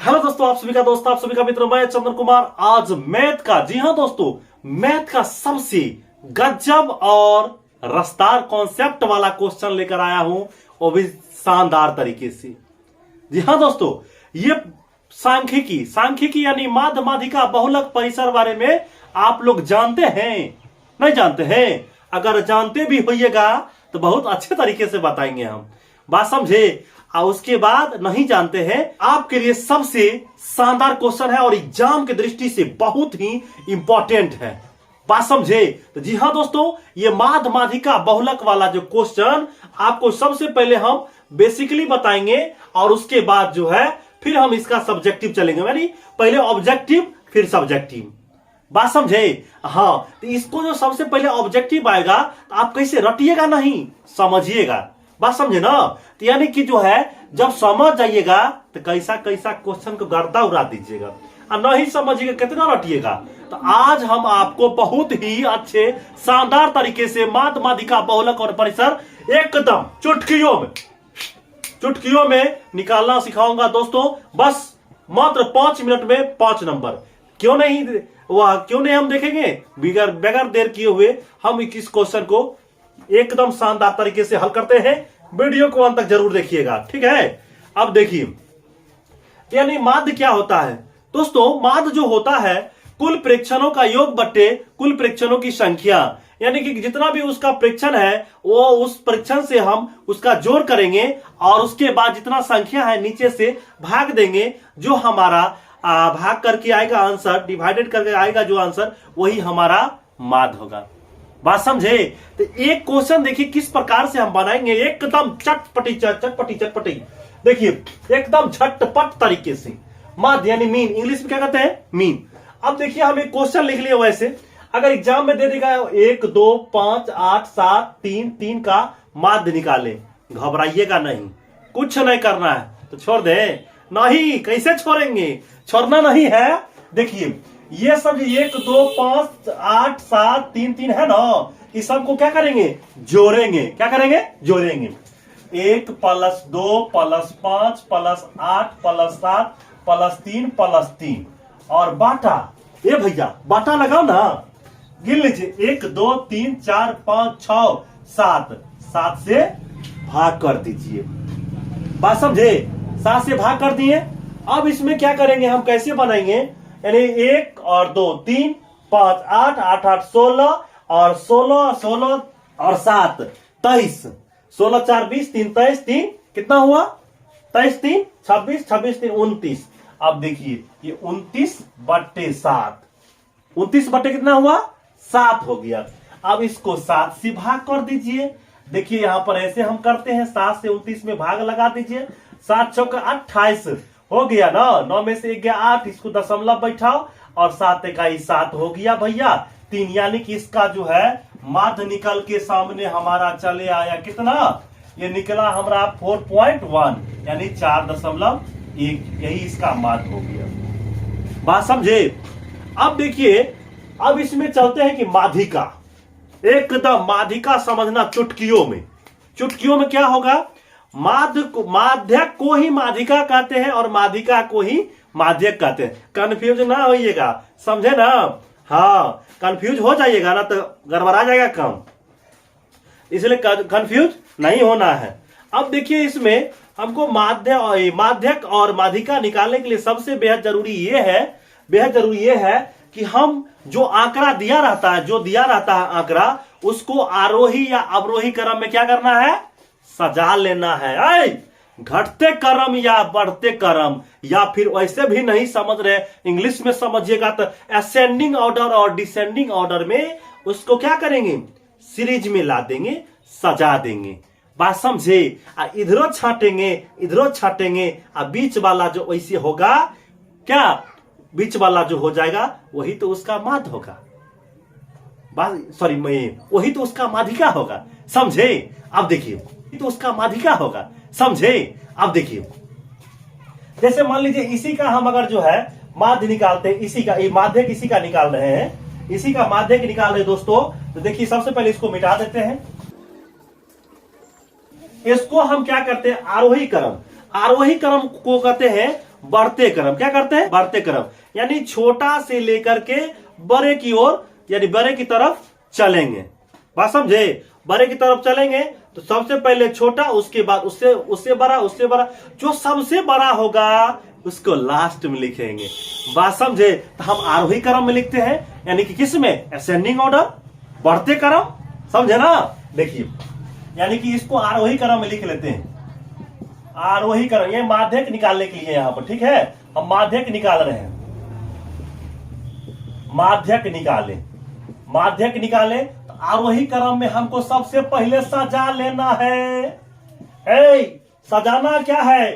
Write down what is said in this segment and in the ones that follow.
Hello दोस्तों, आप सभी का दोस्त, आप सभी का मित्र, मैं चंदन कुमार। आज मैथ का, जी हां दोस्तों, मैथ का सबसे गजब और रफ्तार कॉन्सेप्ट वाला क्वेश्चन लेकर आया हूं, वो भी शानदार तरीके से। जी हां दोस्तों, ये सांख्यिकी यानी माध्य माध्यिका बहुलक परिसर बारे में आप लोग जानते हैं? नहीं जानते हैं? अगर जानते भी होइएगा तो बहुत अच्छे तरीके से बताएंगे हम, बात समझे। और उसके बाद नहीं जानते हैं, आपके लिए सबसे शानदार क्वेश्चन है और एग्जाम की दृष्टि से बहुत ही इंपॉर्टेंट है, बात समझे। तो जी हां दोस्तों, ये माध्य माध्यिका बहुलक वाला जो क्वेश्चन आपको सबसे पहले हम बेसिकली बताएंगे और उसके बाद जो है फिर हम इसका सब्जेक्टिव चलेंगे, यानी पहले ऑब्जेक्टिव फिर सब्जेक्टिव, बात समझे। हाँ, तो इसको जो सबसे पहले ऑब्जेक्टिव आएगा तो आप कैसे रटिएगा, नहीं समझिएगा, बात समझे ना। तो यानी कि जो है जब समझ जाइएगा तो कैसा कैसा क्वेश्चन को गर्दा उड़ा दीजिएगा और नहीं समझिएगा कितना रटिएगा। तो आज हम आपको बहुत ही अच्छे शानदार तरीके से माध्य माध्यिका बहुलक और परिसर एकदम चुटकियों में निकालना सिखाऊंगा दोस्तों। बस मात्र 5 मिनट में 5 नंबर। क्यों नहीं हम देखेंगे बगैर देर किए हुए हम इस क्वेश्चन को एकदम शानदार तरीके से हल करते हैं। वीडियो को अंत तक जरूर देखिएगा, ठीक है। अब देखिए, यानी माध्य क्या होता है दोस्तों? माध्य जो होता है कुल प्रेक्षणों का योग बट्टे कुल प्रेक्षणों की संख्या, यानी कि जितना भी उसका प्रेक्षण है वो उस प्रेक्षण से हम उसका जोड़ करेंगे और उसके बाद जितना संख्या है नीचे से भाग देंगे, जो हमारा भाग करके आएगा आंसर, डिवाइडेड करके आएगा जो आंसर, वही हमारा माध्य होगा, बात समझे। तो एक क्वेश्चन देखिए किस प्रकार से हम बनाएंगे, एकदम चटपटी। देखिए एकदम झटपट तरीके से। माध्य यानी मीन, इंग्लिश में क्या कहते हैं? मीन। अब देखिए हम एक क्वेश्चन लिख लिए, वैसे अगर एग्जाम में दे देगा 1 2 5 8 7 3 3 का माध्य निकाले, घबराइएगा नहीं, कुछ नहीं करना है तो छोड़ दे। नहीं, कैसे छोड़ेंगे? छोड़ना नहीं है। देखिए ये सब 1 2 5 8 7 3 3 है ना, इस सबको क्या करेंगे? जोड़ेंगे। क्या करेंगे? जोड़ेंगे। 1 + 2 + 5 + 8 + 7 + 3 + 3 और बाटा। ये भैया बाटा लगाओ ना, गिन लीजिए। 1 2 3 4 5 6 7 7 से भाग कर दीजिए, बात समझे। 7 से भाग कर दिए। अब इसमें क्या करेंगे हम, कैसे बनाएंगे? यानी 1 और 2 3 5 8 8 8 16 और 16 16 और 7 23, 16 4 20 3 23 3 कितना हुआ? 23 3 26 26 3 29। अब देखिए ये 29/7, 29 बटे कितना हुआ? 7 हो गया। अब इसको 7 से भाग कर दीजिए। देखिए यहां पर ऐसे हम करते हैं, 7 से 29 में भाग लगा दीजिए। 7 चौका 28 हो गया ना, 9 में से 1 गया 8, इसको दशमलव बैठाओ और 7 इकाई 7 हो गया भैया 3। यानी कि इसका जो है माध्य निकल के सामने हमारा चले आया कितना? ये निकला हमारा 4.1 यानी 4.1। यही इसका माध्य हो गया, बात समझे। अब देखिए, अब इसमें चलते हैं कि माध्यिका, एकदम माध्यिका समझना चुटकियों में क्या होगा? माध्यक को ही माध्यिका कहते हैं और माध्यिका को ही माध्यक कहते हैं। कंफ्यूज ना होइएगा, समझे ना। हाँ, कंफ्यूज हो जाइएगा ना तो गड़बड़ा जाएगा काम, इसलिए कंफ्यूज नहीं होना है। अब देखिए इसमें हमको माध्यक और माध्यिका निकालने के लिए सबसे बेहद जरूरी ये है कि हम जो आंकड़ा दिया रहता है आंकड़ा, उसको आरोही या अवरोही क्रम में क्या करना है? सजा लेना है। घटते क्रम या बढ़ते क्रम, या फिर वैसे भी नहीं समझ रहे, इंग्लिश में समझिएगा तो असेंडिंग ऑर्डर और डिसेंडिंग ऑर्डर में उसको क्या करेंगे? सीरीज में ला देंगे, सजा देंगे, बात समझे। इधरों छाटेंगे बीच वाला जो वैसे होगा, क्या बीच वाला जो हो जाएगा वही तो उसका माध्य होगा, वही तो उसका माध्यिका होगा, समझे। अब देखिए तो उसका माध्यिका होगा, समझे। अब देखिए जैसे मान लीजिए इसी का हम अगर जो है माध्य निकालते हैं, इसी का माध्यक इसी का निकाल रहे हैं, इसी का माध्यक निकाल रहे दोस्तों, तो देखिए सबसे पहले इसको मिटा देते हैं। इसको हम क्या करते हैं? आरोही क्रम को कहते हैं बढ़ते क्रम। क्या करते हैं? बढ़ते क्रम, यानी छोटा से लेकर के बड़े की ओर, यानी बड़े की तरफ चलेंगे। बात समझे? बड़े की तरफ चलेंगे तो सबसे पहले छोटा, उसके बाद उससे उससे बड़ा, उससे बड़ा, जो सबसे बड़ा होगा उसको लास्ट में लिखेंगे। बात समझे? तो हम आरोही क्रम में लिखते हैं, यानी कि किस में? असेंडिंग ऑर्डर, बढ़ते क्रम। समझे ना? देखिए, यानी कि इसको आरोही क्रम में लिख लेते हैं। आरोही क्रम, ये माध्यक निकालने के लिए यहां पर, ठीक है, हम माध्यक निकाल रहे हैं। माध्यक निकालें तो आरोही क्रम में हमको सबसे पहले सजा लेना है। सजाना क्या है?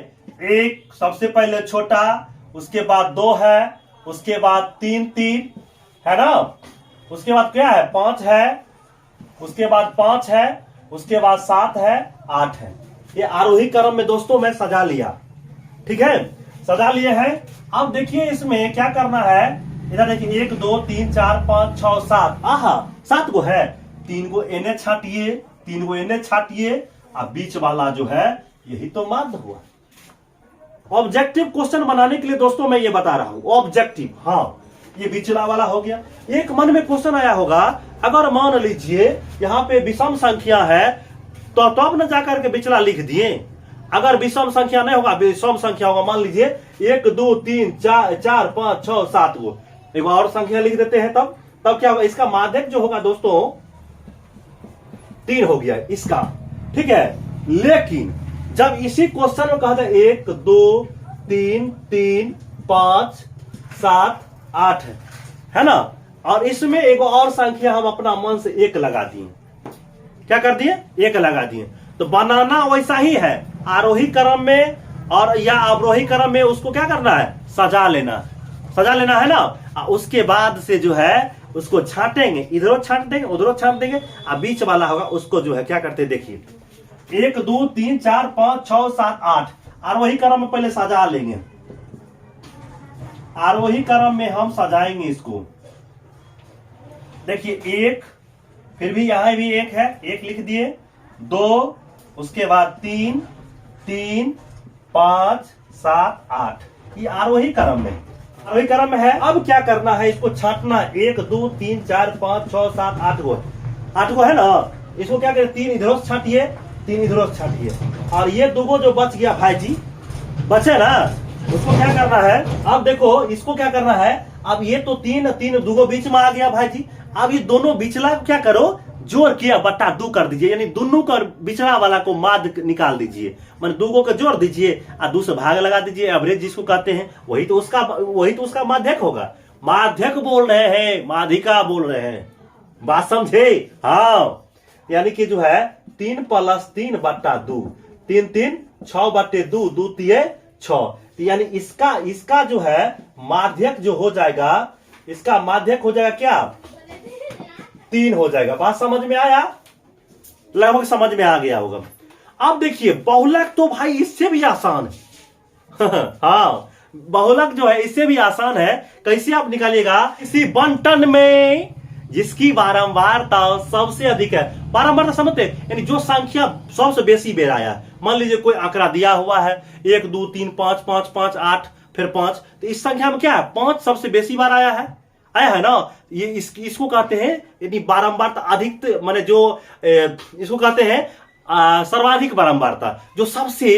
एक सबसे पहले छोटा, उसके बाद 2 है, उसके बाद 3 है ना, उसके बाद क्या है? 5 है, उसके बाद 5 है, उसके बाद 7 है, 8 है। ये आरोही क्रम में दोस्तों मैं सजा लिया, ठीक है, सजा लिए हैं। अब देखिए इसमें क्या करना है, इधर देखिए 1 2 3 4 5 6 7, आहा 7 को है, 3 को एने छाटिए, 3 को एने छाटिए, अब बीच वाला जो है यही तो माध्य हुआ। ऑब्जेक्टिव क्वेश्चन बनाने के लिए दोस्तों मैं ये बता रहा हूं, ऑब्जेक्टिव। हाँ, ये बिचला वाला हो गया। एक मन में क्वेश्चन आया होगा, अगर मान लीजिए यहाँ पे विषम संख्या है तो अब न जाकर के बिचला लिख दिए। अगर विषम संख्या नहीं होगा, विषम संख्या होगा, मान लीजिए 1 2 3 4 5 6 7 को, एक और संख्या लिख देते हैं, तब क्या होगा? इसका माध्यक जो होगा दोस्तों 3 हो गया इसका, ठीक है। लेकिन जब इसी क्वेश्चन में कहा था 1 2 3 3 5 7 8 है ना, और इसमें एक और संख्या हम अपना मन से 1 लगा दिए। क्या कर दिए? 1 लगा दिए। तो बनाना वैसा ही है, आरोही क्रम में और या अवरोही क्रम में उसको क्या करना है? सजा लेना है ना। उसके बाद से जो है उसको छाटेंगे, इधरों छाट देंगे, उधरों छाट देंगे, और बीच वाला होगा उसको जो है क्या करते देखिए, 1 2 3 4 5 6 7 8 आरोही क्रम में पहले सजा लेंगे। आरोही क्रम में हम सजाएंगे इसको। देखिए 1, फिर भी यहां भी 1 है, 1 लिख दिए, 2, उसके बाद 3 3 5 7 8, ये आरोही क्रम में है। अब क्या करना है? इसको छाटना, 1 2 3 4 5 6 7 8 को है ना, इसको क्या करें? 3 इधरों से छाटिए, 3 इधरों से छाटिए, और ये 2 जो बच गया भाई जी, बचे ना, उसको क्या करना है? अब देखो इसको क्या करना है, अब ये तो 3 2 बीच में आ गया भाई जी। अब ये दोनों बिचला क्या करो? जोड़ किया बट्टा 2 कर दीजिए, यानी दोनों का बिचला वाला को माध्य निकाल दीजिए, मान 2 को जोड़ दीजिए और 2 से भाग लगा दीजिए, एवरेज जिसको कहते हैं, वही तो उसका माध्यक होगा। माध्यक बोल रहे हैं, माध्यिका बोल रहे हैं। बात समझे? हाँ, यानी कि जो है 3 + 3 बट्टा 2, 3 3 6 बट्टे 2, 2 3 6, यानी इसका जो है माध्यक जो हो जाएगा, इसका माध्यक हो जाएगा क्या? 3 हो जाएगा। बात समझ में आया? लगभग समझ में आ गया होगा। अब देखिए बहुलक तो भाई इससे भी आसान है। हाँ, बहुलक जो है इससे भी आसान है। कैसे आप निकालिएगा? इसी बंटन में जिसकी बारंबारता सबसे अधिक है, बारंबारता समझते, यानी जो संख्या सबसे बेसी बेर आया है। मान लीजिए कोई आंकड़ा दिया हुआ है 1 2 3 5 5 5 8 फिर 5, तो इस संख्या में क्या है? 5 सबसे बेसी बार आया है ना। ये इसको कहते हैं, यानी बारंबारता अधिक, माने जो इसको कहते हैं सर्वाधिक बारंबारता, जो सबसे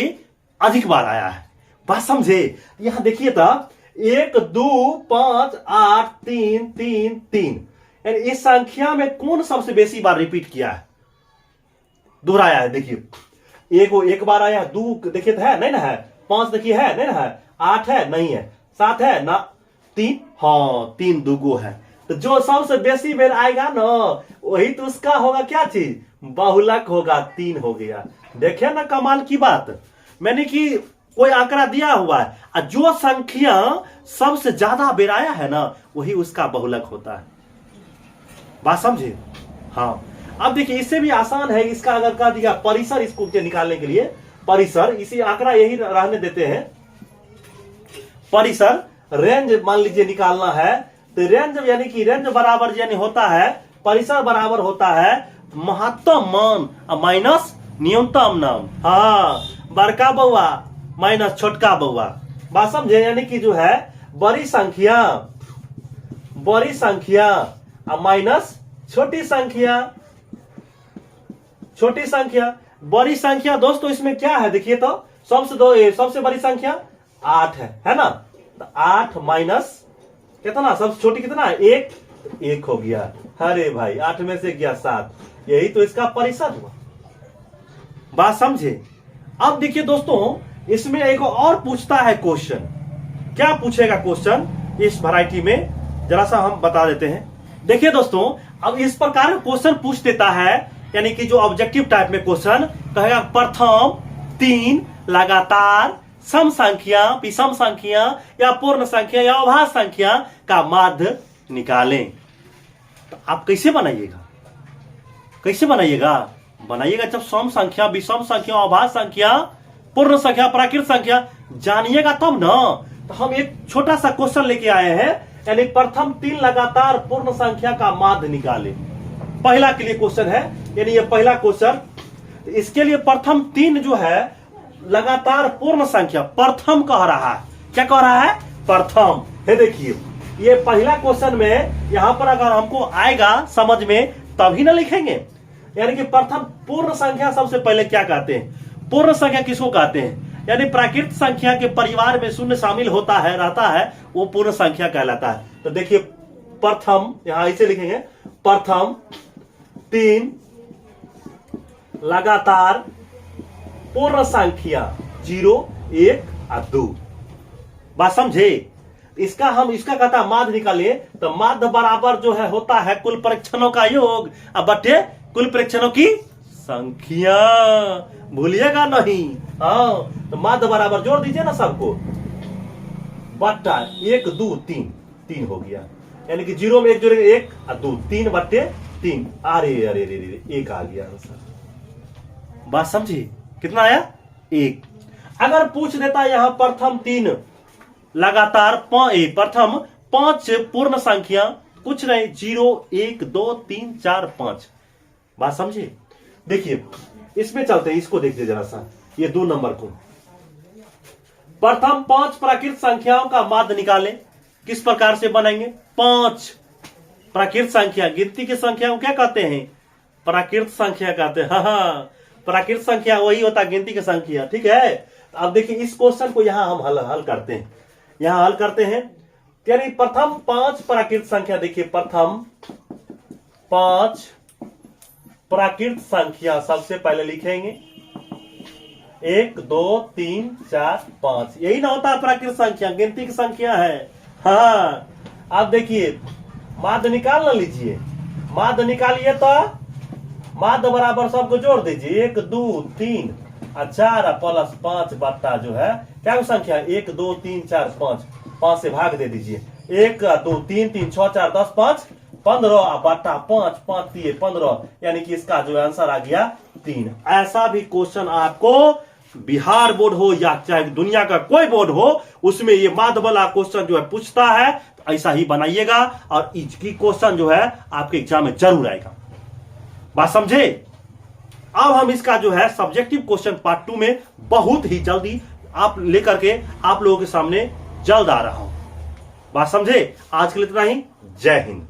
अधिक बार आया है। बात समझे? यहां देखिए था 1 2 5 8 3 3 3, यानी इस संख्या में कौन सबसे बेसी बार रिपीट किया है, दोहराया है? देखिए 1 बार आया, 2 देखिए है नहीं ना है, 5 देखिए है नहीं ना है, 8 है नहीं है, 7 है ना, 3, हाँ 3 2 है। तो जो सबसे बेसी बेर आएगा ना वही तो उसका होगा क्या चीज? बहुलक होगा, 3 हो गया। देखे ना कमाल की बात, मैंने कि कोई आंकड़ा दिया हुआ है और जो संख्या सबसे ज्यादा बेर आया है ना वही उसका बहुलक होता है। बात समझे? हाँ, अब देखिए इससे भी आसान है। इसका अगर कह दिया परिसर, इसको निकालने के लिए परिसर, इसी आंकड़ा यही रहने देते हैं। परिसर रेंज मान लीजिए निकालना है, तो रेंज यानी कि रेंज बराबर यानी होता है, परिसर बराबर होता है महत्तम मान माइनस न्यूनतम नाम। हाँ, बड़का बउआ माइनस छोटका बउआ, बात समझे, यानी कि जो है बड़ी संख्या माइनस छोटी संख्या। बड़ी संख्या दोस्तों इसमें क्या है देखिए तो, सबसे बड़ी संख्या 8 है ना। तो 8 माइनस कितना, सबसे छोटी कितना है 1 हो गया। अरे भाई 8 में से गया 7, यही तो इसका परिषद हुआ। बात समझे। अब देखिए दोस्तों इसमें एक और पूछता है क्वेश्चन। क्या पूछेगा क्वेश्चन इस वैरायटी में, जरा सा हम बता देते हैं। देखिए दोस्तों अब इस प्रकार का क्वेश्चन पूछ देता है, यानी कि जो ऑब्जेक्टिव टाइप में क्वेश्चन कहेगा प्रथम 3 लगातार सम संख्या, विषम संख्या या पूर्ण संख्या या अभाज्य संख्या का माध्य निकालें। तो आप कैसे बनाइएगा जब सम संख्या, विषम संख्या, अभाज्य संख्या, पूर्ण संख्या, प्राकृत संख्या जानिएगा तब ना। तो हम एक छोटा सा क्वेश्चन लेके आए हैं, यानी प्रथम 3 लगातार पूर्ण संख्या का माध्य निकाले। पहला के लिए क्वेश्चन है, यानी ये पहला क्वेश्चन। इसके लिए प्रथम 3 जो है लगातार पूर्ण संख्या, प्रथम कह रहा है। क्या कह रहा है? प्रथम है। देखिए ये पहला क्वेश्चन में यहां पर अगर हमको आएगा समझ में तभी ना लिखेंगे। यानी कि प्रथम पूर्ण संख्या सबसे पहले क्या कहते हैं? पूर्ण संख्या किसको कहते हैं? यानी प्राकृत संख्या के परिवार में शून्य शामिल होता है, रहता है, वो पूर्ण संख्या कहलाता है। तो देखिए प्रथम यहां इसे लिखेंगे, प्रथम 3 लगातार पूर्ण संख्या 0, 1 और 2। बात समझे। इसका कहता है माध्य निकालिए। तो माध्य बराबर जो है होता है कुल परीक्षणों का योग अब बटे कुल परीक्षणों की संख्या। भूलिएगा नहीं। हाँ, तो माध्य बराबर जोड़ दीजिए ना सबको, बट्टा 1, 2, 3 हो गया। यानी कि 0 में 1 जोड़ेंगे 1 और 2, 3 बट्टे 3। अरे 1 आ गया आंसर। बात समझी। कितना आया? 1। अगर पूछ देता यहां प्रथम 3 लगातार प्रथम 5 पूर्ण संख्या, कुछ नहीं 0, 1, 2, 3, 4, 5। बात समझे। देखिए इसमें चलते हैं, इसको देखिए जरा सा, ये 2 नंबर को। प्रथम 5 प्राकृत संख्याओं का माध्य निकालें। किस प्रकार से बनाएंगे? 5 प्राकृत संख्या, गिनती की संख्या को क्या कहते हैं? प्राकृत संख्या कहते हैं। हाँ, प्राकृत संख्या वही होता है गिनती की संख्या। ठीक है। अब देखिए इस क्वेश्चन को यहां हम हल करते हैं। यहां हल करते हैं, यानी प्रथम 5 प्राकृत संख्या। देखिए प्रथम 5 प्राकृत संख्या सबसे पहले लिखेंगे 1, 2, 3, 4, 5। यही ना होता है प्राकृत संख्या, गिनती की संख्या है। हाँ, अब देखिए माध्य निकाल ना लीजिए। माध्य निकालिए तो माध्य बराबर सबको जोड़ दीजिए, 1, 2, 3 और 4 प्लस 5 बट्टा जो है क्या संख्या 1, 2, 3, 4, 5 से भाग दे दीजिए। 1, 2, 3, 3, 6, 4, 10, 5, 15 बट्टा 5, 5 3 15, यानी कि इसका जो आंसर आ गया 3। ऐसा भी क्वेश्चन आपको बिहार बोर्ड हो या चाहे दुनिया का कोई बोर्ड हो, उसमें ये माध्य वाला क्वेश्चन जो है पूछता है, तो ऐसा ही बनाइएगा और इसकी क्वेश्चन जो है आपके एग्जाम में जरूर आएगा। बात समझे। अब हम इसका जो है सब्जेक्टिव क्वेश्चन पार्ट 2 में बहुत ही जल्दी आप लेकर के आप लोगों के सामने जल्द आ रहा हूं। बात समझे। आज के लिए इतना ही। जय हिंद।